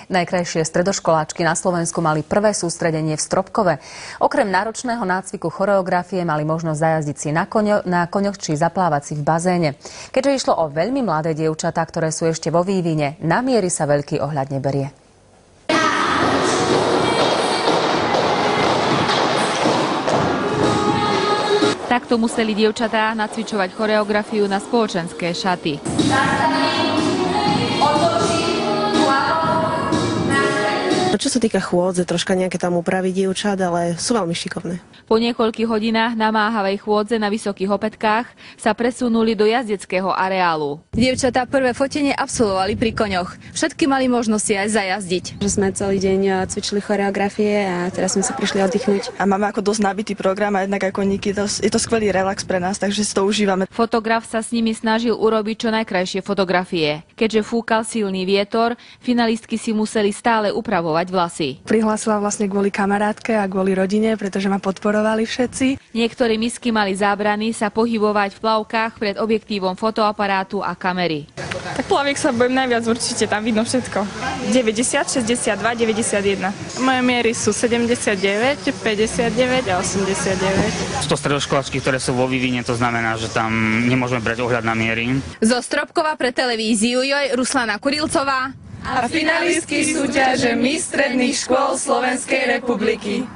Najkrajšie stredoškoláčky na Slovensku mali prvé sústredenie v Stropkove. Okrem náročného nácviku choreografie mali možnosť zajazdiť si na koňoch či zaplávať si v bazéne. Keďže išlo o veľmi mladé dievčatá, ktoré sú ešte vo vývine, na miery sa veľký ohľad neberie. Takto museli dievčatá nacvičovať choreografiu na spoločenské šaty. Čo sa týka chôdze, troška nejaké tam úpravy dievčat, ale sú veľmi šikovné. Po niekoľkých hodinách namáhavej chôdze na vysokých opätkách sa presunuli do jazdeckého areálu. Dievčatá prvé fotenie absolvovali pri koňoch. Všetky mali možnosti aj zajazdiť. Že sme celý deň cvičili choreografie a teraz sme sa prišli oddychnúť. A máme ako dosť nabitý program a jednak aj koníky. Je to skvelý relax pre nás, takže si to užívame. Fotograf sa s nimi snažil urobiť čo najkrajšie fotografie. Keďže fúkal silný vietor, finalistky si museli stále upravovať vlasy. Prihlásila vlastne kvôli kamarátke a kvôli rodine, pretože ma podporovali všetci. Niektorí misky mali zábrany sa pohybovať v plavkách pred objektívom fotoaparátu a kamery. Tak plaviek sa bojím najviac, určite tam vidno všetko. 90, 62, 91. Moje miery sú 79, 59 a 89. Sú to stredoškoláčky, ktoré sú vo vývine, to znamená, že tam nemôžeme brať ohľad na miery. Zo Stropkova pre televíziu Joj Ruslana Kurilcová A finalistky súťaže Miss stredných škôl Slovenskej republiky.